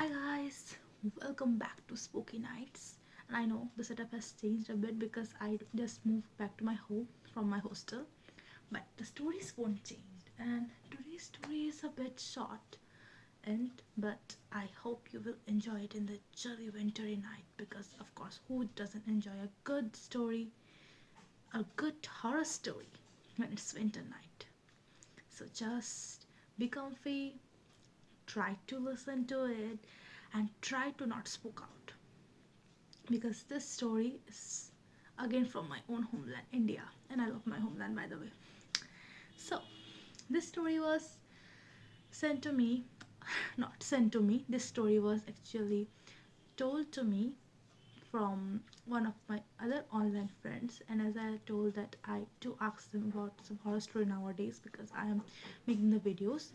Hi guys, welcome back to Spooky Nights. And I know the setup has changed a bit because I just moved back to my home from my hostel, but the stories won't change. And today's story is a bit short, and but I hope you will enjoy it in the chilly wintry night because, of course, who doesn't enjoy a good story, a good horror story when it's winter night? So just be comfy, try to listen to it, and try to not spook out because this story is again from my own homeland, India, and I love my homeland, by the way. So, this story was sent to me, not sent to me, this story was actually told to me from one of my other online friends. And as I told, that I do ask them about some horror story nowadays because I am making the videos.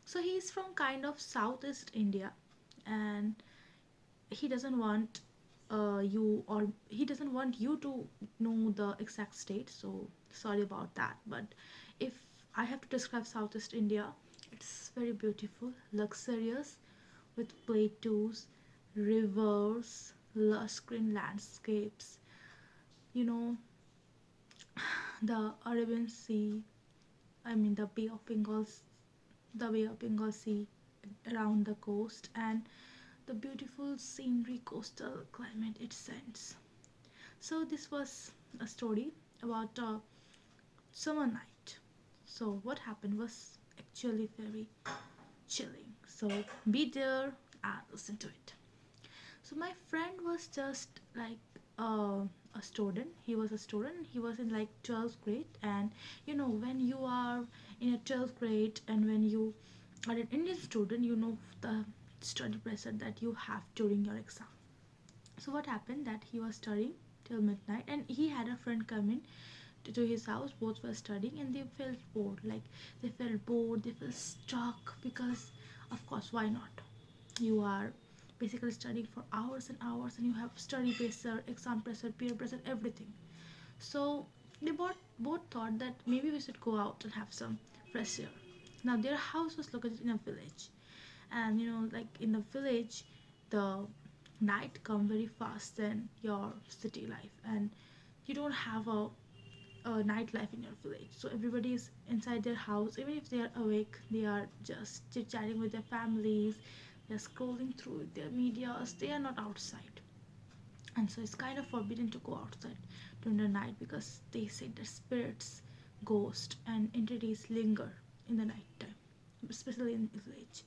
So, he's from kind of Southeast India, and he doesn't want you, or he doesn't want you to know the exact state, so sorry about that. But if I have to describe Southeast India, it's very beautiful, luxurious, with plateaus, rivers, lush green landscapes, you know, the Arabian Sea, I mean the Bay of Bengal Sea around the coast, and the beautiful scenery, coastal climate it sends. So this was a story about a summer night. So what happened was actually very chilling. So be there and listen to it. So my friend was just like a student. He was a student. He was in like 12th grade, and when you are in a 12th grade and when you are an Indian student, you know the study pressure that you have during your exam. So what happened that he was studying till midnight, and he had a friend come in to his house. Both were studying and they felt bored. Like they felt bored, they felt stuck because, of course, why not? You are basically studying for hours and hours, and you have study pressure, exam pressure, peer pressure, everything. So they both thought that maybe we should go out and have some fresh air. Now their house was located in a village, and like in the village, the night come very fast than your city life, and you don't have a nightlife in your village. So everybody is inside their house. Even if they are awake, they are just chit chatting with their families, they're scrolling through their medias, they are not outside. And so it's kind of forbidden to go outside during the night because they say that spirits, ghosts, and entities linger in the night time, especially in the village.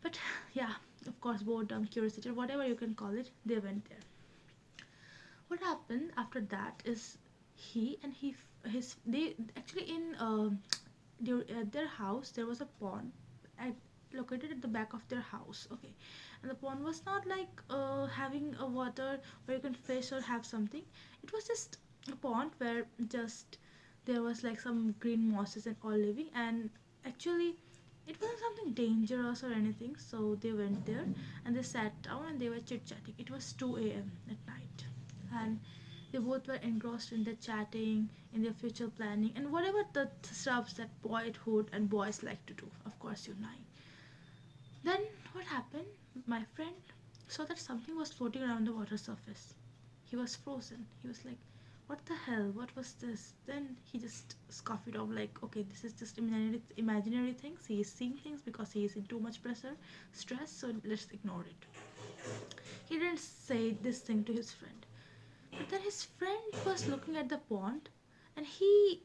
But yeah, of course, boredom, curiosity, or whatever you can call it, they went there. What happened after that is he and he his they actually in at their house there was a pond at, located at the back of their house. Okay, and the pond was not like having a water where you can fish or have something. It was just a pond where just there was like some green mosses and all living, and actually it wasn't something dangerous or anything. So they went there and they sat down and they were chit chatting. It was 2 a.m. at night, and they both were engrossed in their chatting, in their future planning, and whatever the stuffs that boyhood and boys like to do. Of course, you know. Then what happened? My friend saw that something was floating around the water surface. He was frozen. He was like, "What the hell? What was this?" Then he just scoffed it off like, "Okay, this is just imaginary things. He is seeing things because he is in too much pressure, stress. So let's ignore it." He didn't say this thing to his friend. But then his friend was looking at the pond, and he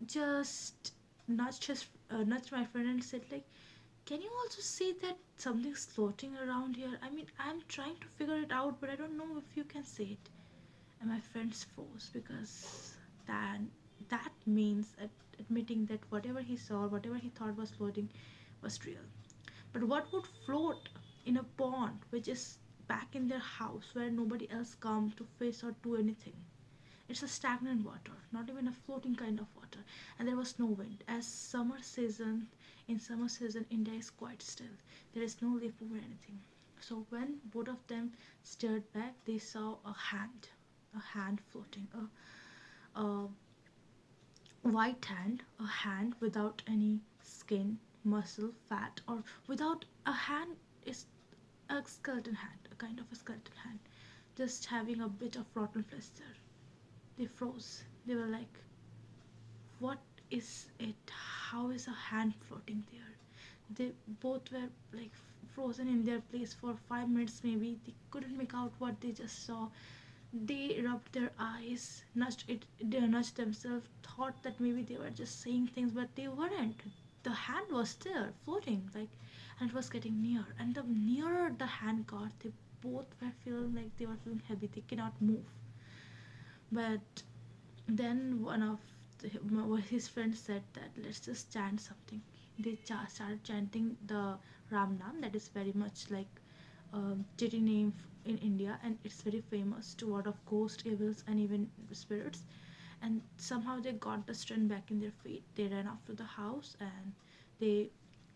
just nudged my friend and said like, "Can you also see that something's floating around here? I mean, I'm trying to figure it out, but I don't know if you can see it." And my friends froze because that means admitting that whatever he saw, whatever he thought was floating, was real. But what would float in a pond which is back in their house where nobody else comes to fish or do anything? It's a stagnant water, not even a floating kind of water, and there was no wind. As in summer season, India is quite still. There is no leaf over anything. So when both of them stared back, they saw a hand floating, a white hand, a hand without any skin, muscle, fat, or without a hand is a skeleton hand, a kind of a skeleton hand, just having a bit of rotten flesh there. They froze. They were like, what is it? How is a hand floating there? They both were like frozen in their place for 5 minutes maybe. They couldn't make out what they just saw. They rubbed their eyes, nudged it, they nudged themselves, thought that maybe they were just saying things, but they weren't. The hand was there, floating, like, and it was getting near. And the nearer the hand got, they both were feeling like they were feeling heavy. They cannot move. But then one of his friends said that let's just chant something. They started chanting the Ram Nam, that is very much like deity name in India, and it's very famous to ward off ghosts, evils, and even spirits. And somehow they got the strength back in their feet. They ran off to the house and they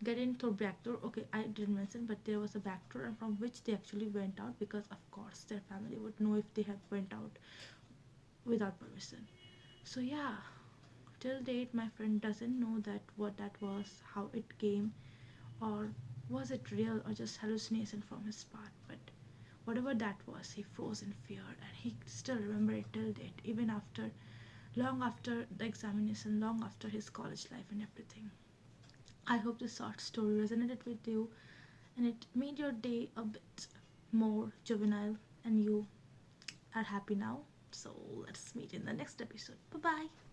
get in through back door. Okay, I didn't mention, but there was a back door, and from which they actually went out because, of course, their family would know if they had went out without permission. So yeah, till date, my friend doesn't know that what that was, how it came, or was it real or just hallucination from his part. But whatever that was, he froze in fear, and he still remember it till date, even after, long after the examination, long after his college life and everything. I hope this short story resonated with you and it made your day a bit more juvenile and you are happy now. So let's meet in the next episode. Bye bye.